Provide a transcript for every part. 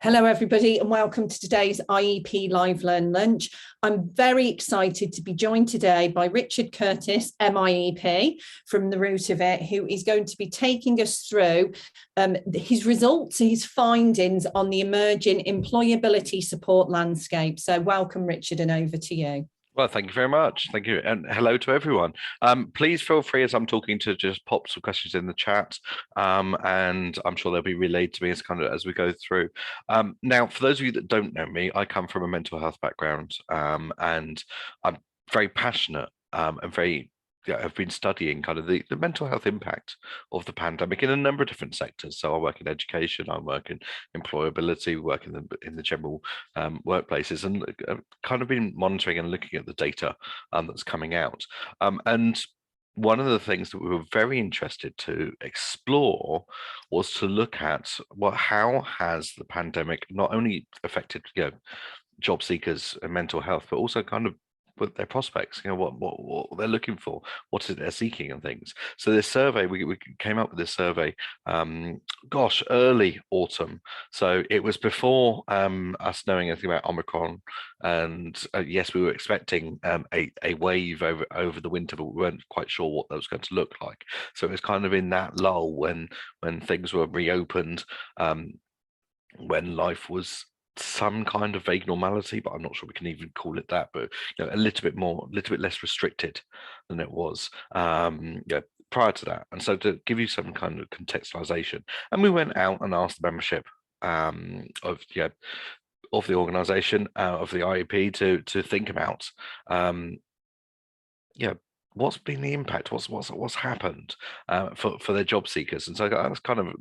Hello, everybody, and welcome to today's IEP LiveLearnLunch. I'm very excited to be joined today by Richard Curtis, MIEP, from the root of it, who is going to be taking us through his results, his findings on the emerging employability support landscape. So welcome, Richard, and over to you. Well, thank you very much. Thank you. And hello to everyone. Please feel free as I'm talking to just pop some questions in the chat. And I'm sure they'll be relayed to me as we go through. Now, for those of you that don't know me, I come from a mental health background, and I'm very passionate and very I've been studying kind of the mental health impact of the pandemic in a number of different sectors. So I work in education, I work in employability, work in the general workplaces, and kind of been monitoring and looking at the data that's coming out. And one of the things that we were very interested to explore was to look at how has the pandemic not only affected job seekers and mental health, but also kind of with their prospects, what they're looking for, what is it they're seeking and things. So this survey, we came up with this survey, early autumn. So it was before us knowing anything about Omicron. And yes, we were expecting a wave over the winter, but we weren't quite sure what that was going to look like. So it was kind of in that lull when things were reopened, when life was some kind of vague normality, but I'm not sure we can even call it that, but a little bit less restricted than it was prior to that. And so to give you some kind of contextualization, and we went out and asked the membership of the organization, of the IEP, to think about what's been the impact, what's happened for their job seekers. And so that's kind of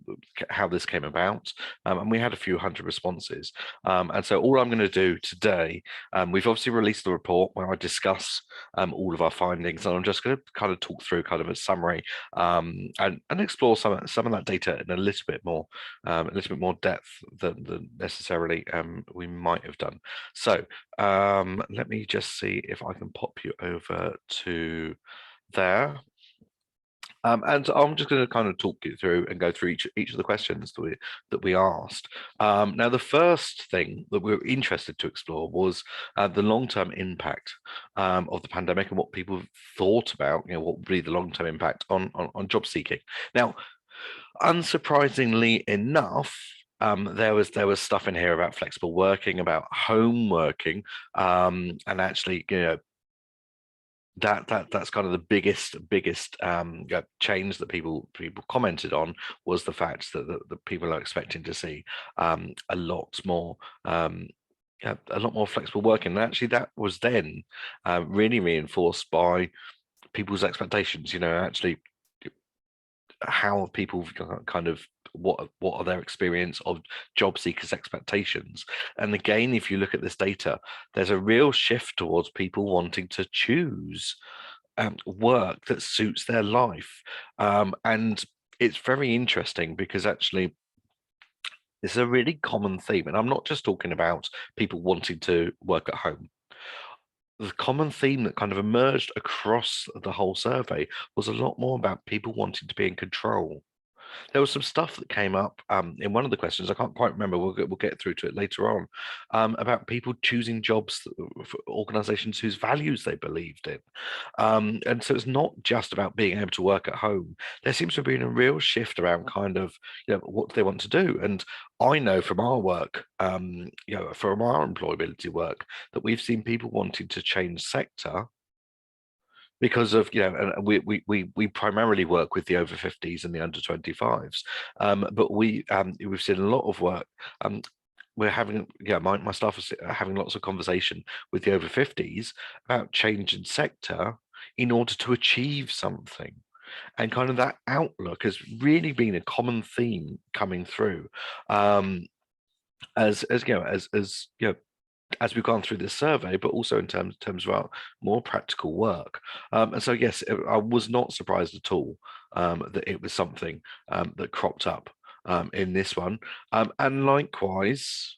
how this came about, and we had a few hundred responses. And so all I'm going to do today, we've obviously released the report where I discuss all of our findings, and I'm just going to kind of talk through kind of a summary and explore some of that data in a little bit more depth than necessarily we might have done. So let me just see if I can pop you over to there. And I'm just going to kind of talk you through and go through each of the questions that we asked. Now, the first thing that we were interested to explore was the long-term impact of the pandemic and what people thought about, what would be the long-term impact on job seeking. Now, unsurprisingly enough, there was stuff in here about flexible working, about home working, and actually, that's kind of the biggest change that people commented on, was the fact that the people are expecting to see a lot more flexible working. And actually that was then really reinforced by people's expectations. Actually how people kind of what are their experience of job seekers' expectations. And again, if you look at this data, there's a real shift towards people wanting to choose work that suits their life. And it's very interesting because actually it's a really common theme. And I'm not just talking about people wanting to work at home. The common theme that kind of emerged across the whole survey was a lot more about people wanting to be in control. There was some stuff that came up in one of the questions, I can't quite remember, we'll get through to it later on, about people choosing jobs for organizations whose values they believed in. And so it's not just about being able to work at home. There seems to have been a real shift around kind of, what do they want to do? And I know from our work, from our employability work, that we've seen people wanting to change sector because of, and we primarily work with the over 50s and the under 25s, but we've seen a lot of work. We're having, my staff are having lots of conversation with the over 50s about change in sector in order to achieve something. And kind of that outlook has really been a common theme coming through, as we've gone through this survey, but also in terms of our more practical work. And so, yes, I was not surprised at all that it was something that cropped up in this one. And likewise,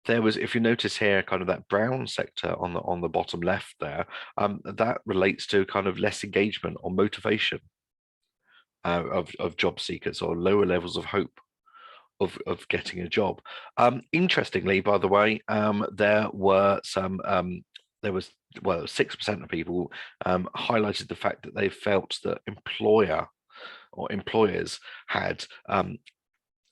there was, if you notice here, kind of that brown sector on the bottom left there, that relates to kind of less engagement or motivation of job seekers, or lower levels of hope of getting a job. Interestingly, by the way, there were some there was, well, 6% of people highlighted the fact that they felt that employers had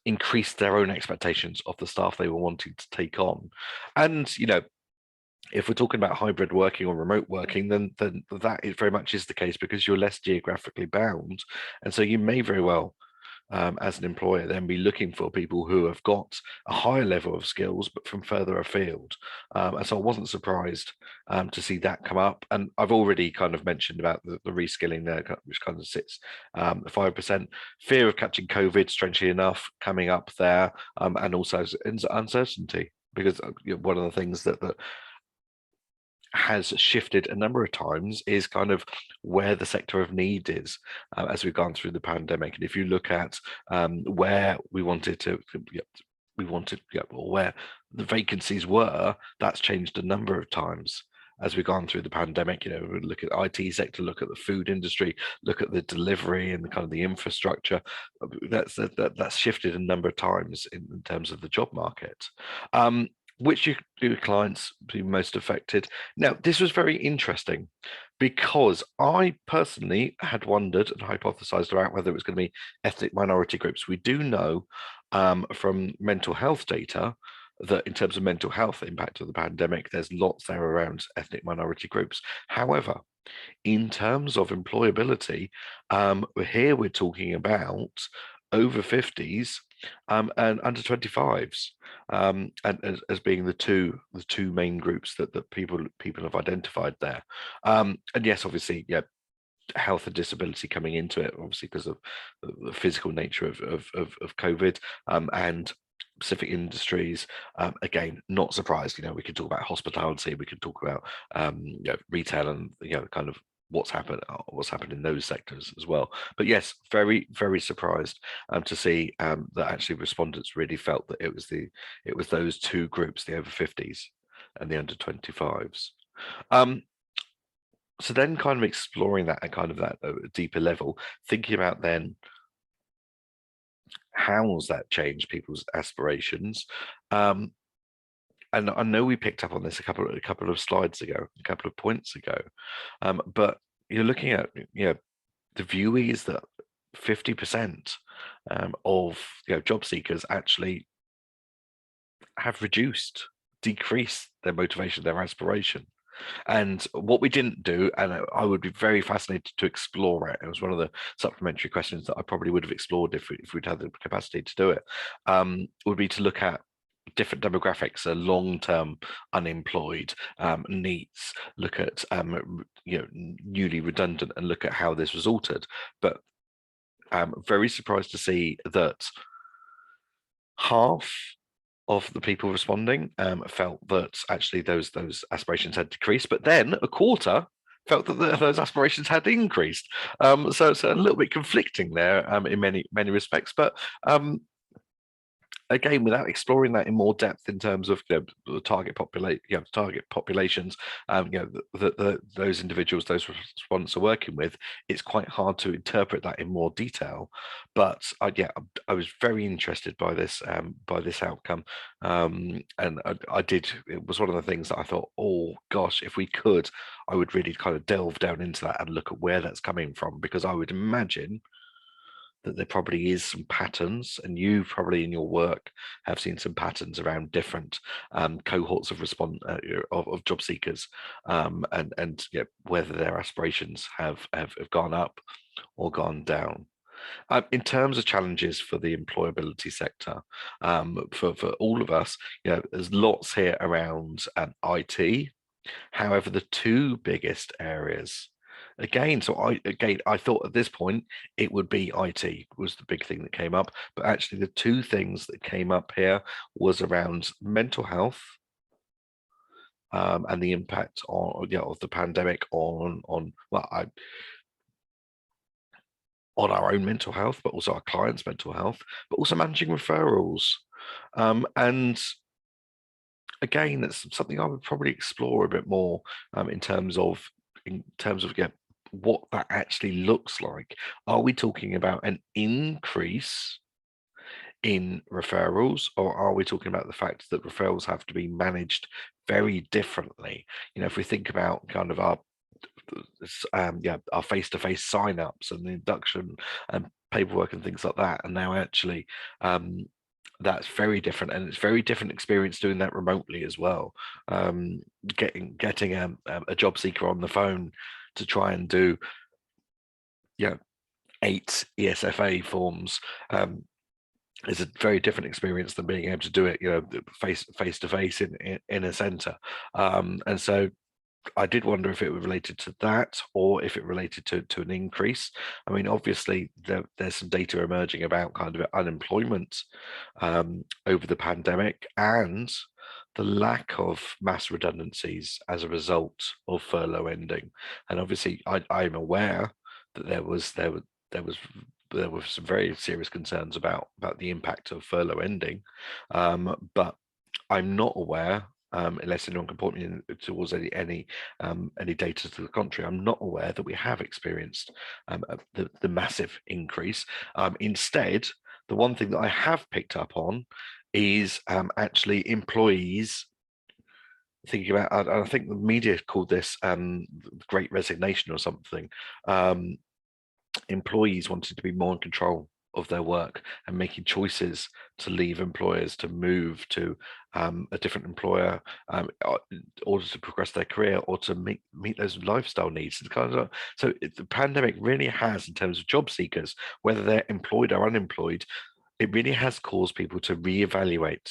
increased their own expectations of the staff they were wanting to take on. And, you know, if we're talking about hybrid working or remote working, then that is very much is the case, because you're less geographically bound. And so you may very well, as an employer, then be looking for people who have got a higher level of skills, but from further afield. And so I wasn't surprised to see that come up. And I've already kind of mentioned about the reskilling there, which kind of sits 5%. Fear of catching COVID, strangely enough, coming up there, and also uncertainty, because one of the things that has shifted a number of times is kind of where the sector of need is as we've gone through the pandemic. And if you look at where we wanted or where the vacancies were, that's changed a number of times as we've gone through the pandemic. You know, we look at the IT sector, look at the food industry, look at the delivery and the kind of the infrastructure. That's shifted a number of times in terms of the job market. Which do clients be most affected? Now, this was very interesting, because I personally had wondered and hypothesized about whether it was going to be ethnic minority groups. We do know from mental health data that in terms of mental health impact of the pandemic, there's lots there around ethnic minority groups. However, in terms of employability, here we're talking about over 50s and under 25s, and as being the two main groups that people have identified there. And yes, obviously, yeah, health and disability coming into it, obviously because of the physical nature of COVID, and specific industries. Again, not surprised. You know, we could talk about hospitality, we could talk about you know, retail, and you know, kind of what's happened in those sectors as well. But yes, very, very surprised to see that actually respondents really felt that it was those two groups, the over 50s and the under 25s. So then kind of exploring that at kind of that deeper level, thinking about then how's that changed people's aspirations. And I know we picked up on this a couple of slides ago, a couple of points ago, but you're looking at, you know, the view is that 50% of, you know, job seekers actually have decreased their motivation, their aspiration. And what we didn't do, and I would be very fascinated to explore it, it was one of the supplementary questions that I probably would have explored if we'd had the capacity to do it, would be to look at different demographics, long-term unemployed, needs, look at you know, newly redundant, and look at how this was altered. But I'm very surprised to see that half of the people responding felt that actually those aspirations had decreased, but then a quarter felt that those aspirations had increased. So a little bit conflicting there in many respects. But again, without exploring that in more depth in terms of, you know, the target populations, you know, those individuals, those respondents are working with, it's quite hard to interpret that in more detail. But yeah, I was very interested by this outcome, and it was one of the things that I thought, oh gosh, if we could, I would really kind of delve down into that and look at where that's coming from, because I would imagine that there probably is some patterns, and you probably in your work have seen some patterns around different cohorts of of job seekers, and you know, whether their aspirations have gone up or gone down. In terms of challenges for the employability sector, for all of us, you know, there's lots here around IT. However, the two biggest areas, again, I thought at this point it would be IT was the big thing that came up, but actually the two things that came up here was around mental health, and the impact on, you know, of the pandemic on our own mental health, but also our clients' mental health, but also managing referrals. And again, that's something I would probably explore a bit more in terms of yeah, what that actually looks like. Are we talking about an increase in referrals, or are we talking about the fact that referrals have to be managed very differently? You know, if we think about kind of our our face-to-face sign-ups and the induction and paperwork and things like that, and now actually that's very different, and it's very different experience doing that remotely as well. Getting a job seeker on the phone to try and do 8 ESFA forms is a very different experience than being able to do it, face to face in a center. And so I did wonder if it was related to that, or if it related to an increase. I mean, obviously there's some data emerging about kind of unemployment over the pandemic, and the lack of mass redundancies as a result of furlough ending. And obviously I'm aware that there were some very serious concerns about the impact of furlough ending, but I'm not aware, unless anyone can point me towards any data to the contrary, I'm not aware that we have experienced the massive increase. Instead, the one thing that I have picked up on is actually employees thinking about, I think the media called this Great Resignation or something. Employees wanted to be more in control of their work and making choices to leave employers, to move to a different employer in order to progress their career or to meet those lifestyle needs. So the pandemic really has, in terms of job seekers, whether they're employed or unemployed, it really has caused people to reevaluate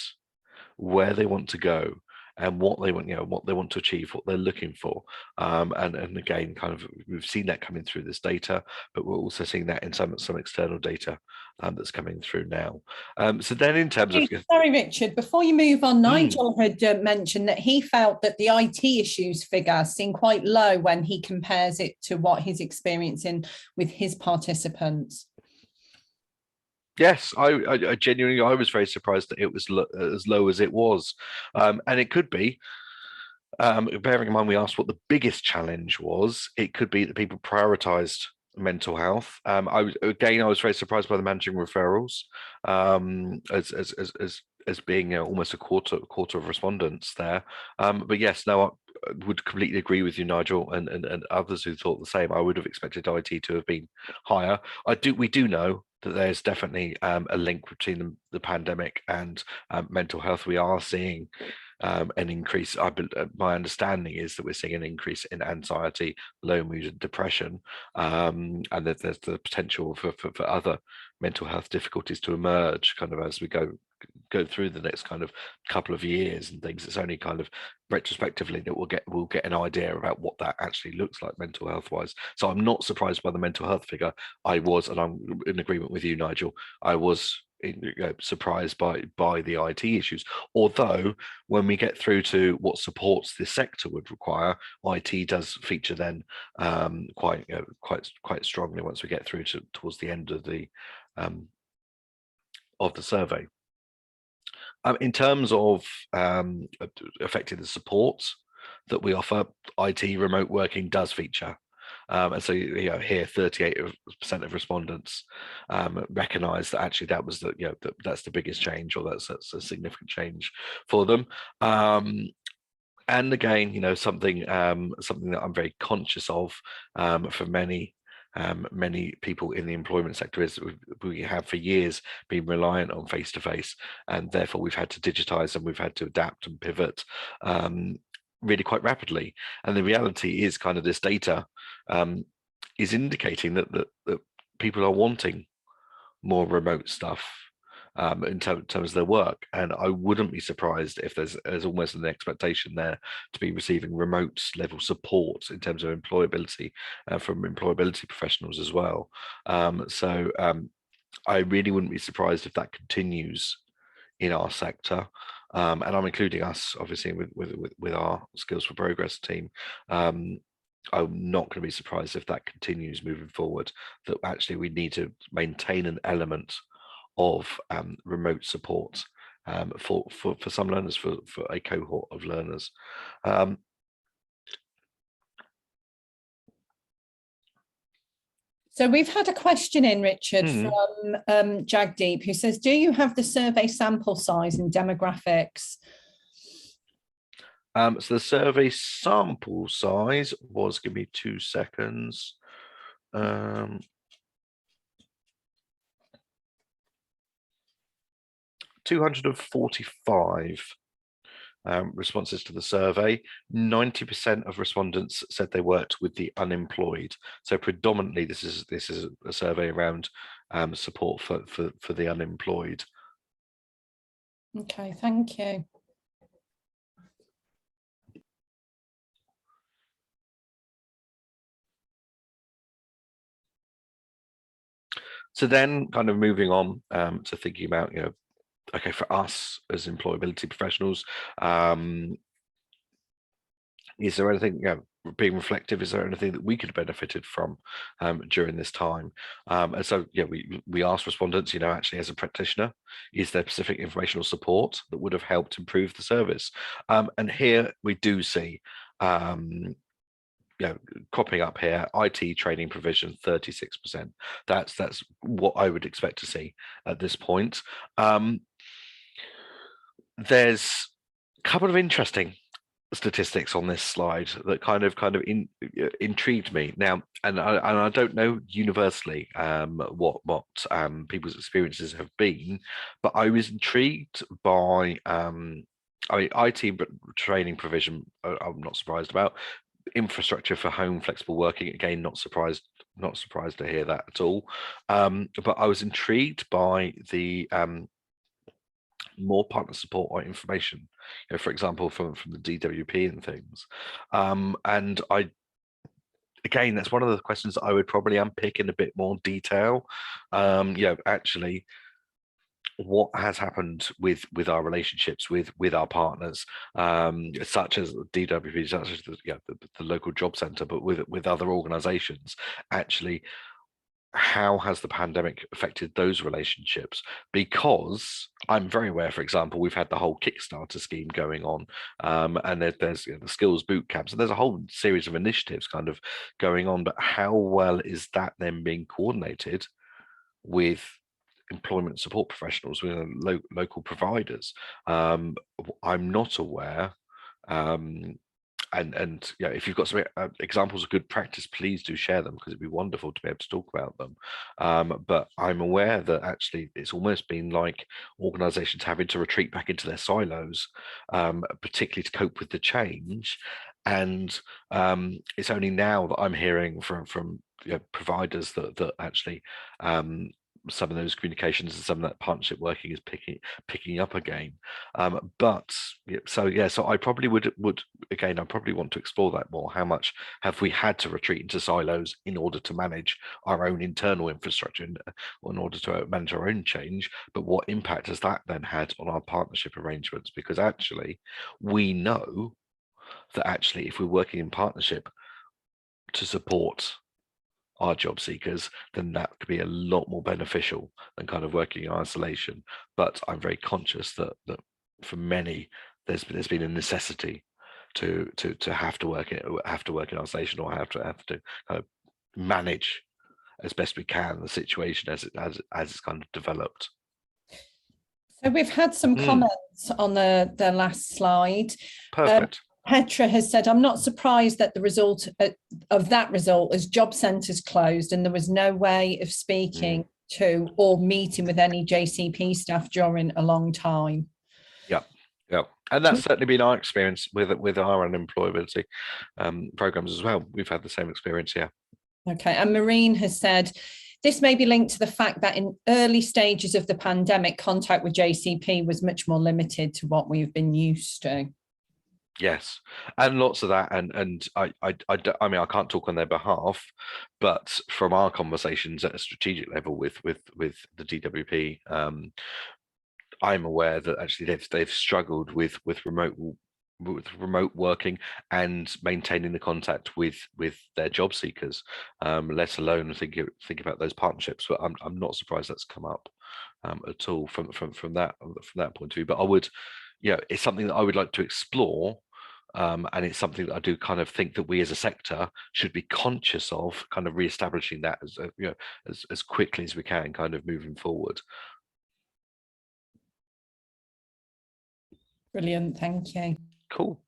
where they want to go and what they want, what they want to achieve, what they're looking for. And again, kind of, we've seen that coming through this data, but we're also seeing that in some external data that's coming through now. So then in terms of... Sorry, Richard, before you move on, Nigel had mentioned that he felt that the IT issues figure seemed quite low when he compares it to what he's experiencing with his participants. Yes, I genuinely, I was very surprised that it was as low as it was. And it could be, bearing in mind we asked what the biggest challenge was, it could be that people prioritized mental health. I was very surprised by the managing referrals as being almost a quarter of respondents there. But yes, no, I would completely agree with you, Nigel, and others who thought the same. I would have expected IT to have been higher. We do know that there's definitely a link between the pandemic and mental health. We are seeing an increase. My understanding is that we're seeing an increase in anxiety, low mood, and depression, and that there's the potential for other mental health difficulties to emerge kind of as we go through the next kind of couple of years and things. It's only kind of retrospectively that we'll get an idea about what that actually looks like mental health wise. So I'm not surprised by the mental health figure. And I'm in agreement with you, Nigel, I was surprised by the IT issues, although when we get through to what supports this sector would require, IT does feature then quite strongly once we get through towards the end of the survey. In terms of affecting the support that we offer, IT remote working does feature. And so here 38% of respondents recognize that actually that was that's the biggest change, or that's a significant change for them. And again, something that I'm very conscious of for many people in the employment sector is we have for years been reliant on face-to-face, and therefore we've had to digitize and we've had to adapt and pivot really quite rapidly. And the reality is kind of this data is indicating that people are wanting more remote stuff in terms of their work, and I wouldn't be surprised if there's almost an expectation there to be receiving remote level support in terms of employability from employability professionals as well. So I really wouldn't be surprised if that continues in our sector, and I'm including us obviously with our Skills for Progress team. I'm not going to be surprised if that continues moving forward, that actually we need to maintain an element of remote support for some learners, for a cohort of learners. So we've had a question in, Richard, Mhm. from Jagdeep, who says, do you have the survey sample size and demographics? So the survey sample size was, give me 2 seconds. 245 responses to the survey. 90% of respondents said they worked with the unemployed. So predominantly, this is a survey around support for the unemployed. Okay, thank you. So then, kind of moving on to thinking about, okay, for us as employability professionals, is there anything, being reflective, is there anything that we could have benefited from during this time? And so, yeah, we asked respondents, actually, as a practitioner, is there specific informational support that would have helped improve the service? And here we do see, cropping up here, IT training provision, 36%. That's what I would expect to see at this point. There's a couple of interesting statistics on this slide that kind of intrigued me now, and I don't know universally what people's experiences have been, but I was intrigued by IT training provision. I'm not surprised about. Infrastructure for home flexible working, again, not surprised to hear that at all, but I was intrigued by the more partner support or information, for example, from the DWP and things. And again, that's one of the questions that I would probably unpick in a bit more detail. Actually, what has happened with our relationships with our partners, such as DWP, such as the local job centre, but with other organisations, actually. How has the pandemic affected those relationships? Because I'm very aware, for example, we've had the whole Kickstarter scheme going on, and there's the skills boot camps, and there's a whole series of initiatives kind of going on. But how well is that then being coordinated with employment support professionals, with local providers? I'm not aware. And if you've got some examples of good practice, please do share them, because it'd be wonderful to be able to talk about them. But I'm aware that actually it's almost been like organizations having to retreat back into their silos, particularly to cope with the change. And it's only now that I'm hearing from providers that actually some of those communications and some of that partnership working is picking up again. So I probably would again, I probably want to explore that more. How much have we had to retreat into silos in order to manage our own internal infrastructure, in order to manage our own change? But what impact has that then had on our partnership arrangements? Because actually, we know that actually, if we're working in partnership to support our job seekers, then that could be a lot more beneficial than kind of working in isolation. But I'm very conscious that for many, there's been a necessity to have to work in isolation, or have to kind of manage as best we can the situation as it's kind of developed. So we've had some comments on the last slide. Perfect. Petra has said, I'm not surprised that the result of that result is job centres closed and there was no way of speaking to or meeting with any JCP staff during a long time. Yeah, and that's certainly been our experience with our unemployability programs as well. We've had the same experience here. Okay, and Maureen has said, this may be linked to the fact that in early stages of the pandemic, contact with JCP was much more limited to what we've been used to. Yes, and lots of that, and I mean, I can't talk on their behalf, but from our conversations at a strategic level with the DWP, I'm aware that actually they've struggled with remote working and maintaining the contact with their job seekers, let alone think about those partnerships. But I'm not surprised that's come up at all from that point of view. But I would, it's something that I would like to explore And it's something that I do kind of think that we as a sector should be conscious of, kind of re-establishing that as as quickly as we can, kind of moving forward. Brilliant, thank you. Cool.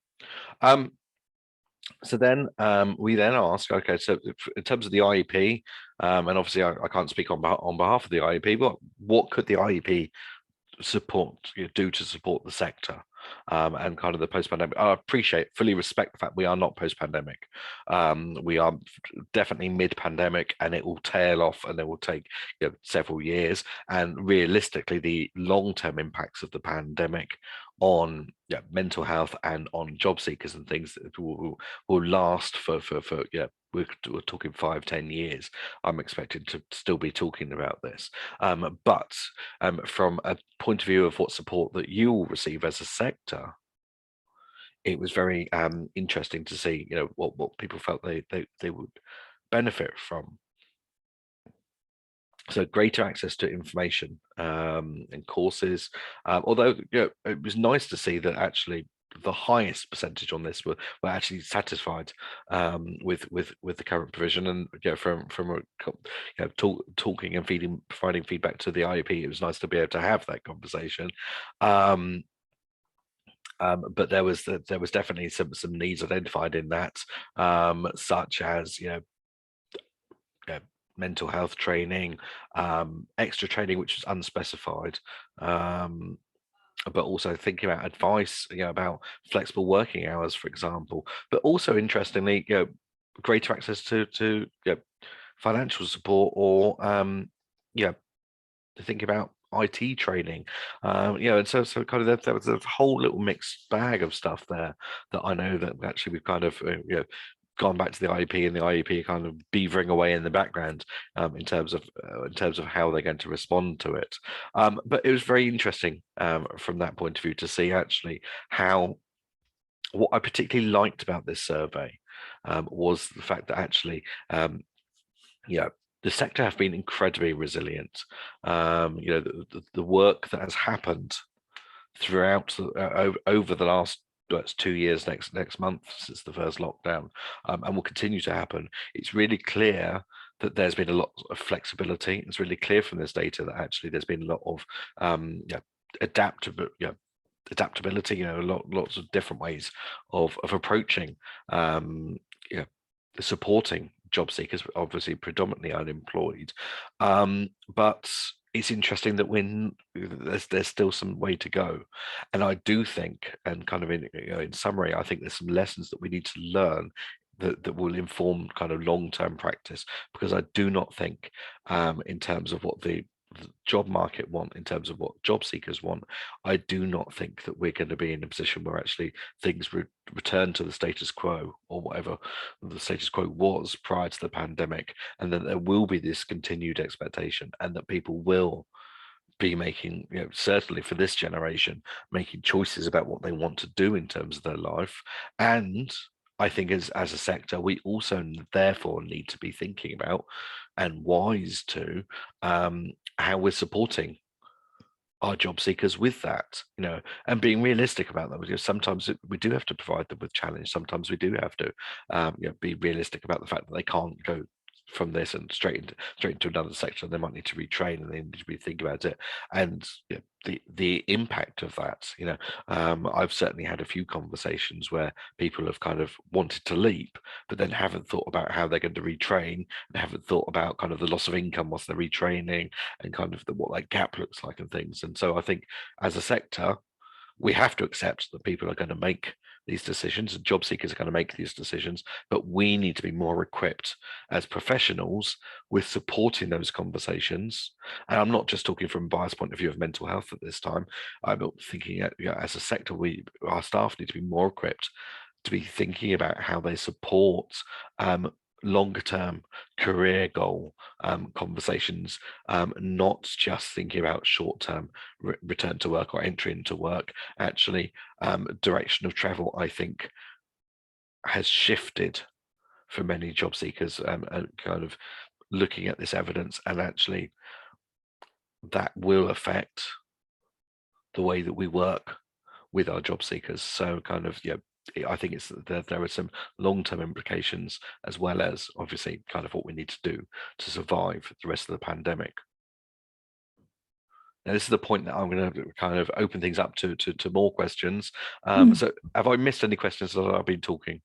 So then we then ask, okay, so in terms of the IEP, and obviously I can't speak on behalf of the IEP, but what could the IEP support, do to support the sector, and kind of the post-pandemic? I appreciate, fully respect the fact we are not post-pandemic. We are definitely mid-pandemic, and it will tail off, and it will take several years. And realistically, the long-term impacts of the pandemic on mental health and on job seekers and things will last for we're talking 5-10 years. I'm expecting to still be talking about this, but from a point of view of what support that you will receive as a sector, it was very interesting to see what people felt they would benefit from. So greater access to information and courses, although it was nice to see that actually the highest percentage on this were actually satisfied with the current provision. And from talking and providing feedback to the IEP, it was nice to be able to have that conversation. But there was definitely some needs identified in that, such as mental health training, extra training which was unspecified, but also thinking about advice, about flexible working hours, for example. But also interestingly, greater access to financial support, or to think about IT training, and so kind of there was a whole little mixed bag of stuff there that I know that actually we've kind of gone back to the IEP, and the IEP kind of beavering away in the background in terms of how they're going to respond to it. But it was very interesting from that point of view to see actually how, what I particularly liked about this survey was the fact that actually the sector have been incredibly resilient. The work that has happened throughout over the last, it's 2 years next month since the first lockdown, and will continue to happen. It's really clear that there's been a lot of flexibility. It's really clear from this data that actually there's been a lot of adaptability, lots of different ways of approaching supporting job seekers, obviously predominantly unemployed, but it's interesting that there's still some way to go. And I do think, and kind of in summary, I think there's some lessons that we need to learn that will inform kind of long-term practice, because I do not think in terms of what the job market want, in terms of what job seekers want, I do not think that we're going to be in a position where actually things return to the status quo, or whatever the status quo was prior to the pandemic, and that there will be this continued expectation, and that people will be making, certainly for this generation, making choices about what they want to do in terms of their life. And I think as a sector, we also therefore need to be thinking about, and wise to, how we're supporting our job seekers with that, and being realistic about them, because sometimes we do have to provide them with challenge. Sometimes we do have to be realistic about the fact that they can't go from this and straight into another sector. They might need to retrain, and they need to be thinking about it, and the impact of that. I've certainly had a few conversations where people have kind of wanted to leap, but then haven't thought about how they're going to retrain, and haven't thought about kind of the loss of income whilst they're retraining, and kind of what that gap looks like and things. And so I think as a sector, we have to accept that people are going to make these decisions, and job seekers are going to make these decisions, but we need to be more equipped as professionals with supporting those conversations. And I'm not just talking from a biased point of view of mental health at this time. I'm thinking as a sector, our staff need to be more equipped to be thinking about how they support longer term career goal conversations, not just thinking about short term return to work or entry into work. Actually, direction of travel, I think, has shifted for many job seekers, and kind of looking at this evidence, and actually that will affect the way that we work with our job seekers. So kind of I think there are some long-term implications, as well as obviously kind of what we need to do to survive the rest of the pandemic. Now, this is the point that I'm going to kind of open things up to more questions. So have I missed any questions that I've been talking?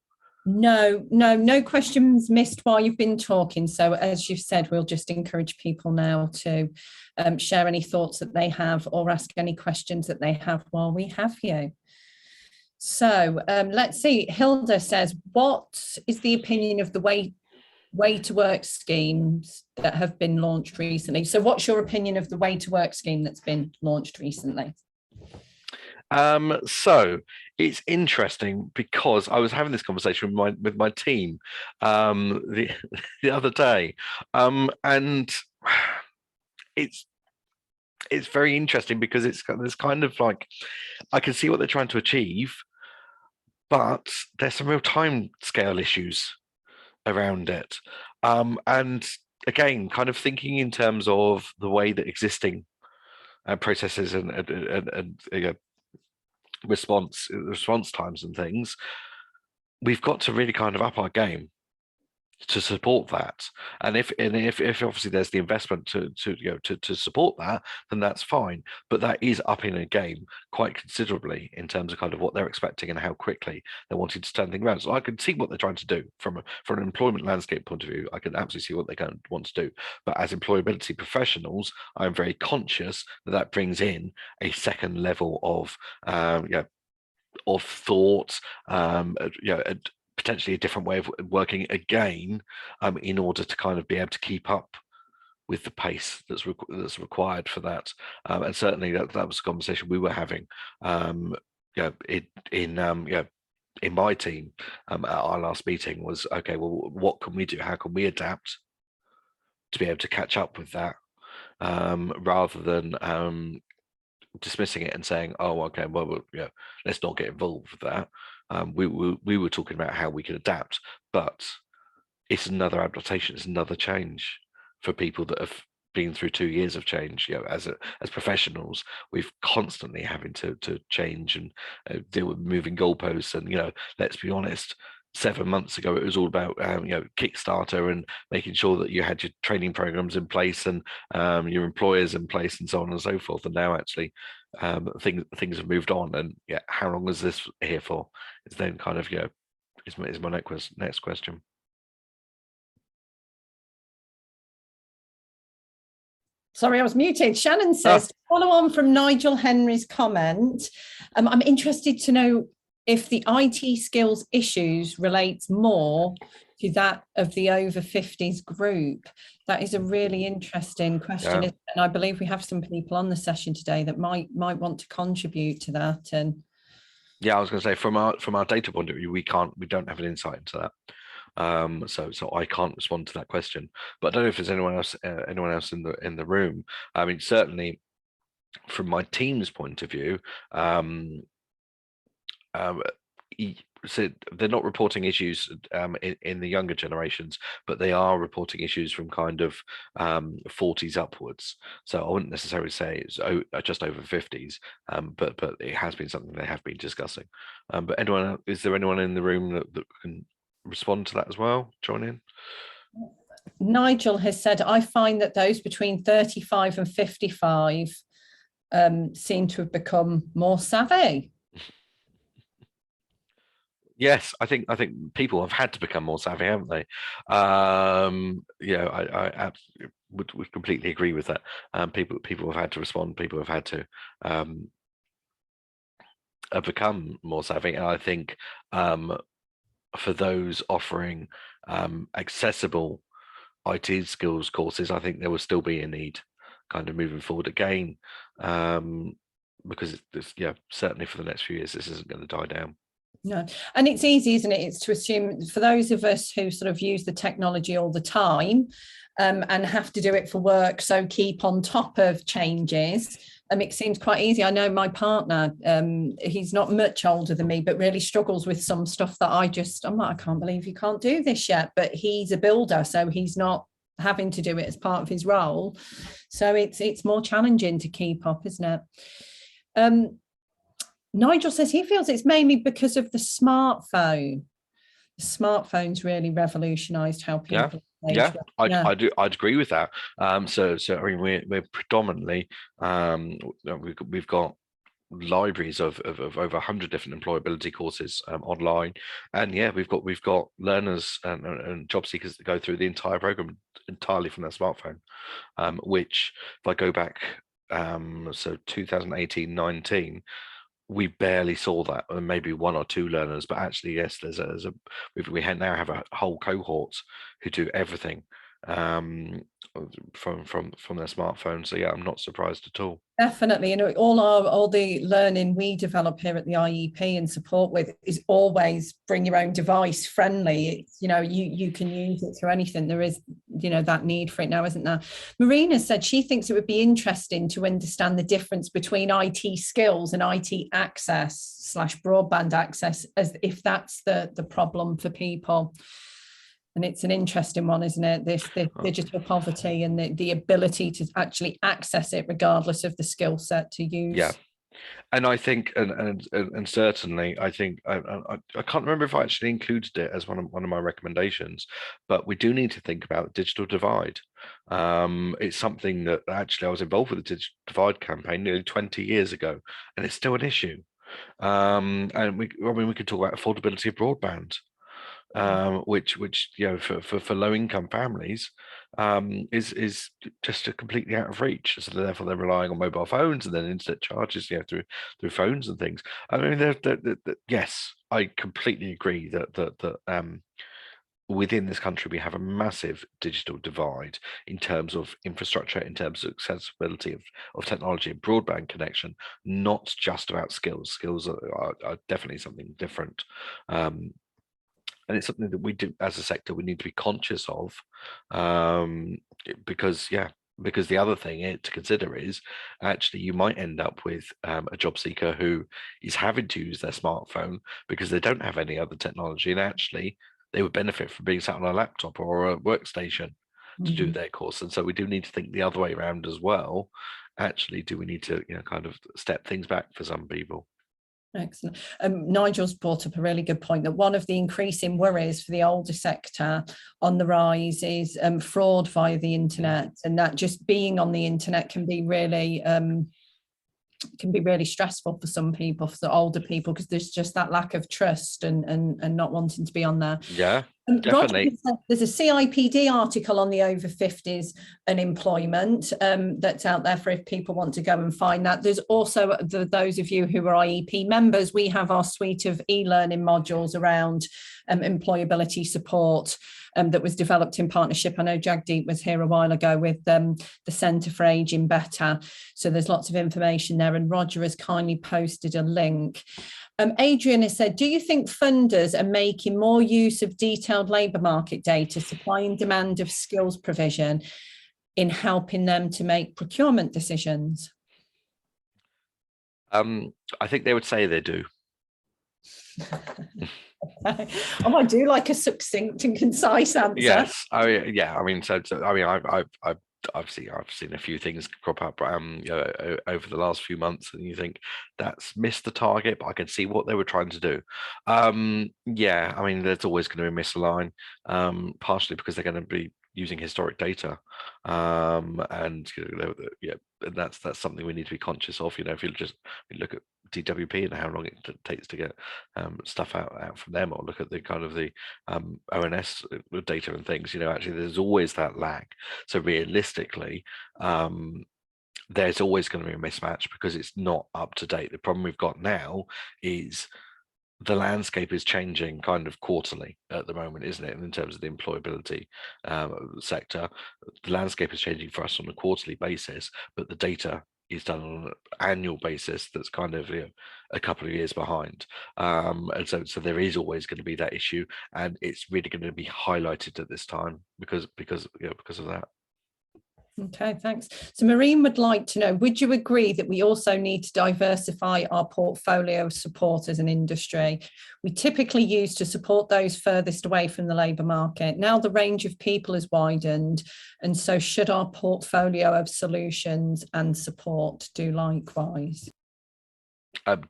No questions missed while you've been talking. So as you've said, we'll just encourage people now to share any thoughts that they have or ask any questions that they have while we have you. So let's see. Hilda says, what is the opinion of the way to work schemes that have been launched recently? So what's your opinion of the way to work scheme that's been launched recently? So it's interesting because I was having this conversation with my team the other day, and it's very interesting because it's kind of like, I can see what they're trying to achieve, but there's some real time scale issues around it. And again, kind of thinking in terms of the way that existing processes and response times and things, we've got to really kind of up our game to support that. And if obviously there's the investment to support that, then that's fine. But that is upping a game quite considerably in terms of kind of what they're expecting and how quickly they're wanting to turn things around. So I can see what they're trying to do from an employment landscape point of view. I can absolutely see what they're going to want to do. But as employability professionals, I'm very conscious that brings in a second level of of thought, potentially a different way of working again, in order to kind of be able to keep up with the pace that's required for that. And certainly that was a conversation we were having, in my team at our last meeting was, okay, well, what can we do? How can we adapt to be able to catch up with that, rather than dismissing it and saying, oh, okay, well, let's not get involved with that. We were talking about how we could adapt, but it's another adaptation, it's another change for people that have been through 2 years of change. As professionals, we've constantly having to change and deal with moving goalposts. And let's be honest, 7 months ago it was all about Kickstarter and making sure that you had your training programs in place and your employers in place and so on and so forth. And now actually things have moved on, and how long is this here for? It's then kind of is my next question. Sorry, I was muted. Shannon says, to follow on from Nigel Henry's comment, I'm interested to know if the IT skills issues relates more to that of the over 50s group. That is a really interesting question. And I believe we have some people on the session today that might want to contribute to that. And I was going to say, from our data point of view, we don't have an insight into that. So I can't respond to that question. But I don't know if there's anyone else in the room. I mean, certainly from my team's point of view, so they're not reporting issues in the younger generations, but they are reporting issues from kind of 40s upwards. So I wouldn't necessarily say it's just over 50s, but it has been something they have been discussing. But is there anyone in the room that can respond to that as well? Join in. Nigel has said, I find that those between 35 and 55 seem to have become more savvy. Yes, I think people have had to become more savvy, haven't they? I absolutely would completely agree with that. People have had to respond. People have had to become more savvy, and I think for those offering accessible IT skills courses, I think there will still be a need, kind of moving forward again, because certainly for the next few years, this isn't going to die down. No, and it's easy, isn't it? It's to assume for those of us who sort of use the technology all the time and have to do it for work, so keep on top of changes. It seems quite easy. I know my partner, he's not much older than me, but really struggles with some stuff that I'm like, I can't believe you can't do this yet. But he's a builder, so he's not having to do it as part of his role. So it's more challenging to keep up, isn't it? Nigel says he feels it's mainly because of the smartphone. The smartphone's really revolutionised how people engage. I'd agree with that. So I mean, we're predominantly we've got libraries of over 100 different employability courses online, and we've got learners and job seekers that go through the entire program entirely from their smartphone, which if I go back, so 2018-19, we barely saw that, and maybe one or two learners, but actually, yes, we now have a whole cohort who do everything from their smartphone. So yeah, I'm not surprised at all. Definitely, all the learning we develop here at the IEP and support with is always bring your own device friendly. It's, you can use it through anything. There is, that need for it now, isn't there? Marina said she thinks it would be interesting to understand the difference between IT skills and IT access / broadband access, as if that's the problem for people. And it's an interesting one, isn't it? This digital poverty and the ability to actually access it regardless of the skill set to use. Yeah. And I think, and certainly, I think I can't remember if I actually included it as one of my recommendations, but we do need to think about digital divide. It's something that actually I was involved with the digital divide campaign nearly 20 years ago, and it's still an issue. And we could talk about affordability of broadband. Which for low income families is just completely out of reach. So therefore they're relying on mobile phones and then internet charges through phones and things. I mean, yes, I completely agree that within this country we have a massive digital divide in terms of infrastructure, in terms of accessibility of technology and broadband connection, not just about skills. Skills are definitely something different. And it's something that we do as a sector, we need to be conscious of, because the other thing to consider is actually you might end up with a job seeker who is having to use their smartphone because they don't have any other technology, and actually they would benefit from being sat on a laptop or a workstation to do their course. And so we do need to think the other way around as well. Actually, do we need to kind of step things back for some people? Excellent. Nigel's brought up a really good point that one of the increasing worries for the older sector on the rise is fraud via the internet, and that just being on the internet can be really stressful for some people, for the older people, because there's just that lack of trust and not wanting to be on there. Yeah. Definitely. There's a CIPD article on the over 50s and employment that's out there for if people want to go and find that. There's also those of you who are IEP members, we have our suite of e-learning modules around employability support that was developed in partnership. I know Jagdeep was here a while ago with the Centre for Ageing Better. So there's lots of information there, and Roger has kindly posted a link. Adrian has said, do you think funders are making more use of detailed labour market data, supply and demand of skills provision, in helping them to make procurement decisions? I think they would say they do. I do like a succinct and concise answer. Yes. I mean, I've seen a few things crop up over the last few months, and you think that's missed the target, but I can see what they were trying to do. I mean, there's always going to be a misaligned, partially because they're going to be using historic data, and that's something we need to be conscious of. If you look at DWP and how long it takes to get stuff out from them, or look at the kind of the ONS data and things, actually there's always that lag. So realistically, there's always going to be a mismatch because it's not up to date. The problem we've got now is the landscape is changing kind of quarterly at the moment, isn't it? In terms of the employability sector, the landscape is changing for us on a quarterly basis, but the data is done on an annual basis that's kind of a couple of years behind, and so there is always going to be that issue, and it's really going to be highlighted at this time because of that. Okay, thanks. So Maureen would like to know, would you agree that we also need to diversify our portfolio of support as an industry? We typically used to support those furthest away from the labour market. Now the range of people has widened, and so should our portfolio of solutions and support do likewise?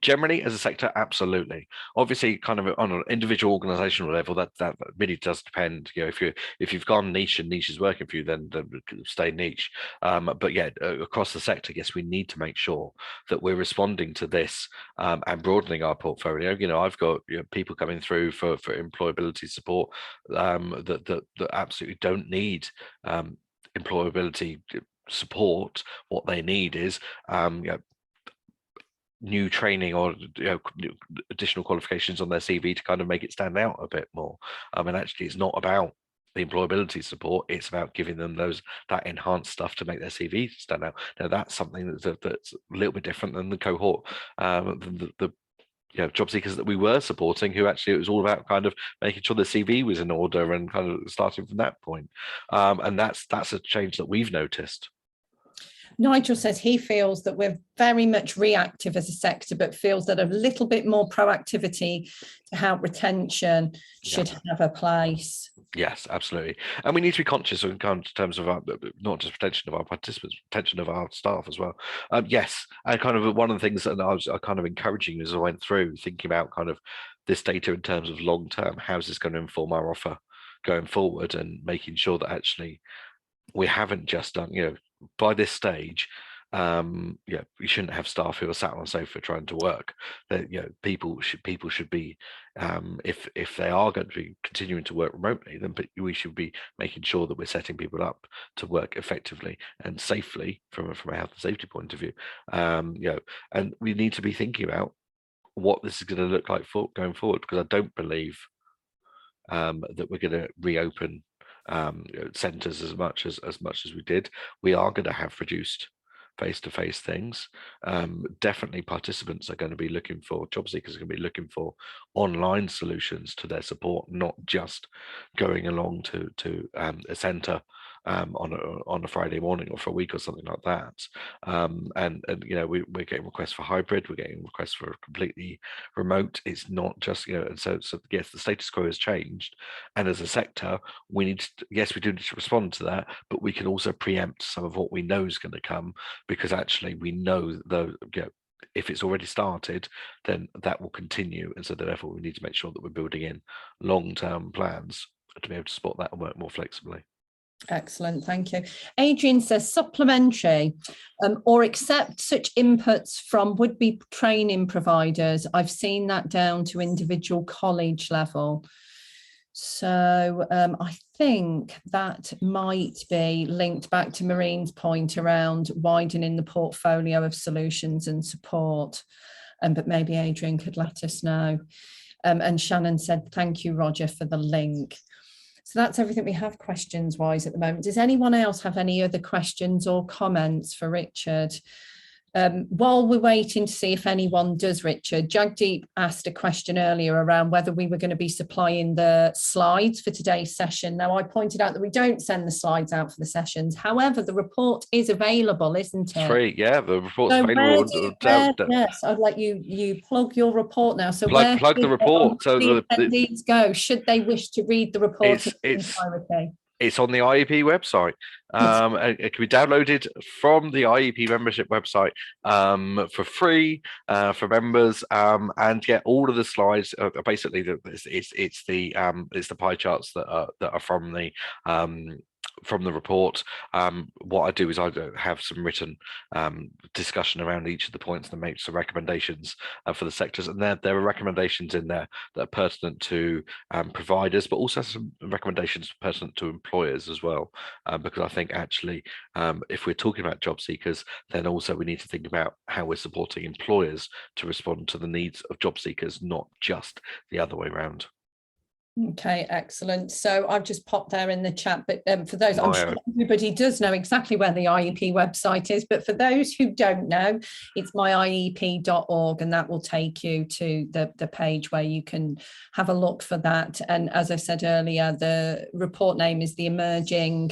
Generally, as a sector, absolutely. Obviously, kind of on an individual organizational level, that really does depend. If you've gone niche and niche is working for you, then stay niche. But yeah, across the sector, yes, we need to make sure that we're responding to this and broadening our portfolio. I've got people coming through for employability support that absolutely don't need employability support. What they need is new training or additional qualifications on their CV to kind of make it stand out a bit more. And actually, it's not about the employability support; it's about giving them that enhanced stuff to make their CV stand out. Now, that's something that's a little bit different than the cohort, the job seekers that we were supporting, who actually it was all about kind of making sure the CV was in order and kind of starting from that point. And that's a change that we've noticed. Nigel says he feels that we're very much reactive as a sector, but feels that a little bit more proactivity to help retention should have a place. Yes, absolutely. And we need to be conscious in terms of not just retention of our participants, retention of our staff as well. Yes, and kind of one of the things that I was kind of encouraging as I went through, thinking about kind of this data in terms of long term, how's this going to inform our offer going forward, and making sure that actually we haven't just done, by this stage, we shouldn't have staff who are sat on a sofa trying to work. That people should be, if they are going to be continuing to work remotely, then we should be making sure that we're setting people up to work effectively and safely from a health and safety point of view. And we need to be thinking about what this is going to look like going forward, because I don't believe that we're going to reopen centres as much as we did. We are going to have reduced face-to-face things. Definitely participants are going to be looking for, job seekers are going to be looking for online solutions to their support, not just going along to a centre on a Friday morning or for a week or something like that. And we're getting requests for hybrid, we're getting requests for completely remote. It's not just, and so yes, the status quo has changed. And as a sector, we do need to respond to that, but we can also preempt some of what we know is going to come, because actually we know if it's already started, then that will continue. And so therefore we need to make sure that we're building in long-term plans to be able to support that and work more flexibly. Excellent, thank you. Adrian says supplementary or accept such inputs from would-be training providers. I've seen that down to individual college level. So I think that might be linked back to Maureen's point around widening the portfolio of solutions and support. But maybe Adrian could let us know. And Shannon said, thank you, Roger, for the link. So that's everything we have questions-wise at the moment. Does anyone else have any other questions or comments for Richard? While we're waiting to see if anyone does, Richard, Jagdeep asked a question earlier around whether we were going to be supplying the slides for today's session. Now, I pointed out that we don't send the slides out for the sessions. However, the report is available, isn't it? It's free, yeah. The report's available. Yes, I'd like you plug your report now. So plug the report. So the attendees go, should they wish to read the report in its entirety? It's on the IEP website. It can be downloaded from the IEP membership website for free for members, and get all of the slides. Basically, it's the pie charts that are from the report. What I do is I have some written discussion around each of the points and make some recommendations for the sectors, and there are recommendations in there that are pertinent to providers, but also some recommendations pertinent to employers as well, because I think actually if we're talking about job seekers, then also we need to think about how we're supporting employers to respond to the needs of job seekers, not just the other way around. Okay, excellent. So I've just popped there in the chat, but for those, I'm sure everybody does know exactly where the IEP website is, but for those who don't know, it's myiep.org, and that will take you to the page where you can have a look for that. And as I said earlier, the report name is the Emerging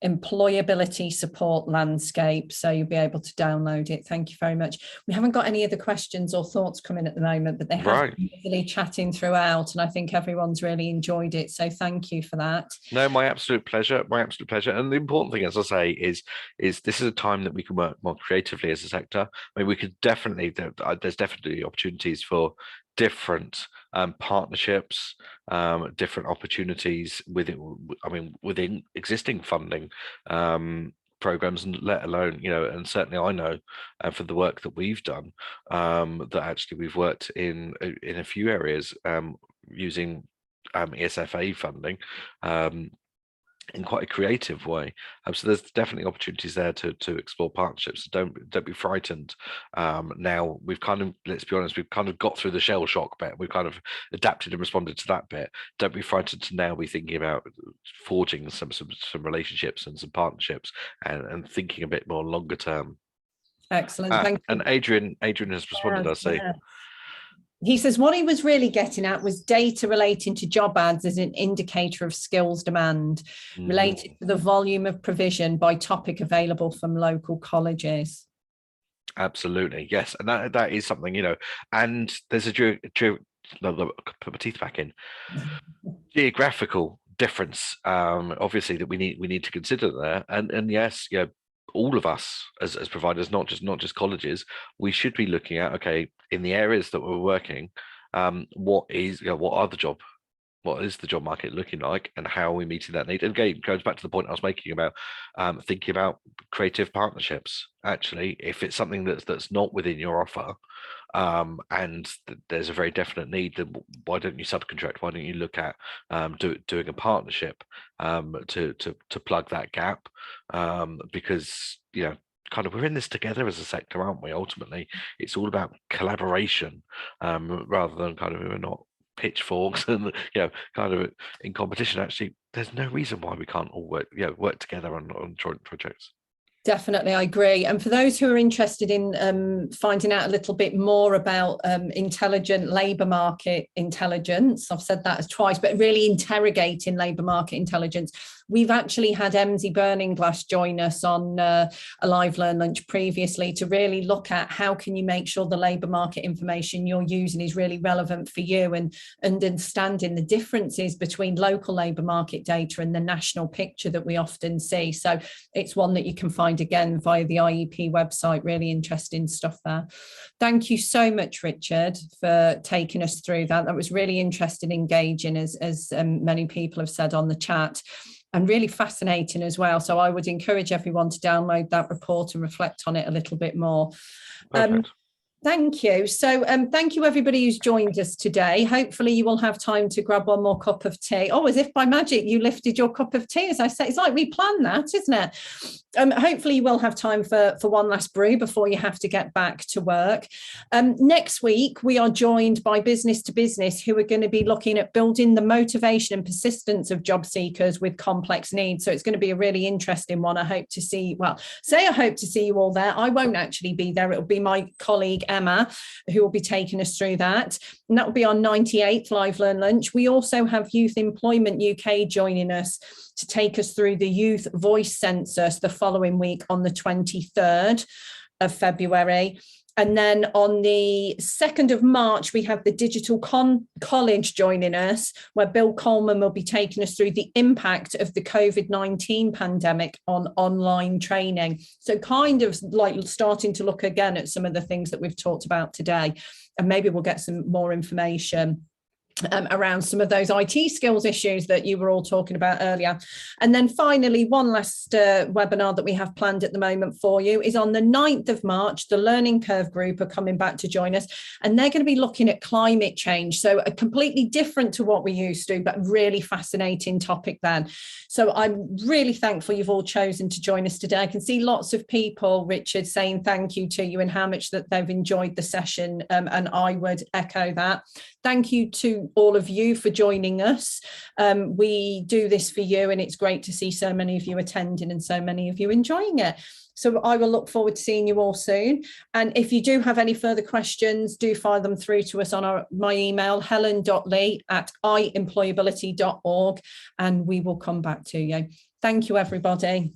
Employability Support Landscape. So you'll be able to download it. Thank you very much. We haven't got any other questions or thoughts coming at the moment, but they have been really chatting throughout, and I think everyone's really enjoyed it. So thank you for that. No, my absolute pleasure. My absolute pleasure. And the important thing, as I say, is this is a time that we can work more creatively as a sector. I mean, we could definitely, there's definitely opportunities for different partnerships, different opportunities within existing funding programs, and let alone, and certainly I know for the work that we've done, that actually we've worked in a few areas using ESFA funding in quite a creative way. So there's definitely opportunities there to explore partnerships. Don't be frightened. Now we've let's be honest, we've kind of got through the shell shock bit. We've kind of adapted and responded to that bit. Don't be frightened to now be thinking about forging some relationships and some partnerships, and thinking a bit more longer term. Excellent. Thank you. And Adrian has responded, I see. Yeah. He says what he was really getting at was data relating to job ads as an indicator of skills demand, related to the volume of provision by topic available from local colleges. Absolutely, yes, and that is something, and there's a put my teeth back in. Geographical difference, obviously, that we need to consider there, and yes, all of us as providers, not just colleges, we should be looking at, okay, in the areas that we're working, what is the job market looking like, and how are we meeting that need? And again, it goes back to the point I was making about thinking about creative partnerships. Actually, if it's something that's not within your offer, and there's a very definite need, then why don't you subcontract? Why don't you look at doing a partnership to plug that gap? Because kind of we're in this together as a sector, aren't we? Ultimately, it's all about collaboration, rather than kind of we're not pitchforks and kind of in competition. Actually, there's no reason why we can't all work together on joint projects. Definitely, I agree. And for those who are interested in finding out a little bit more about intelligent labour market intelligence, I've said that twice, but really interrogating labour market intelligence, we've actually had Emsy Burningglass join us on a LiveLearnLunch previously to really look at how can you make sure the labour market information you're using is really relevant for you, and understanding the differences between local labour market data and the national picture that we often see. So it's one that you can find again via the IEP website. Really interesting stuff there. Thank you so much, Richard, for taking us through that. That was really interesting, engaging, as many people have said on the chat, and really fascinating as well. So I would encourage everyone to download that report and reflect on it a little bit more. Thank you. So thank you, everybody who's joined us today. Hopefully you will have time to grab one more cup of tea. Oh, as if by magic, you lifted your cup of tea, as I say. It's like we planned that, isn't it? Hopefully you will have time for one last brew before you have to get back to work. Next week, we are joined by Business to Business, who are going to be looking at building the motivation and persistence of job seekers with complex needs. So it's going to be a really interesting one. I hope to see, I hope to see you all there. I won't actually be there. It'll be my colleague, Emma, who will be taking us through that. And that will be our 98th LiveLearnLunch. We also have Youth Employment UK joining us to take us through the Youth Voice Census the following week on the 23rd of February. And then on the 2nd of March, we have the Digital College joining us, where Bill Coleman will be taking us through the impact of the COVID-19 pandemic on online training. So kind of like starting to look again at some of the things that we've talked about today, and maybe we'll get some more information around some of those IT skills issues that you were all talking about earlier. And then finally, one last webinar that we have planned at the moment for you is on the 9th of March. The Learning Curve group are coming back to join us, and they're going to be looking at climate change. So a completely different to what we used to, but really fascinating topic then. So I'm really thankful you've all chosen to join us today. I can see lots of people, Richard, saying thank you to you and how much that they've enjoyed the session, and I would echo that. Thank you to to all of you for joining us. We do this for you, and it's great to see so many of you attending and so many of you enjoying it. So I will look forward to seeing you all soon. And if you do have any further questions, do fire them through to us on my email, helen.lee@iemployability.org, and we will come back to you. Thank you, everybody.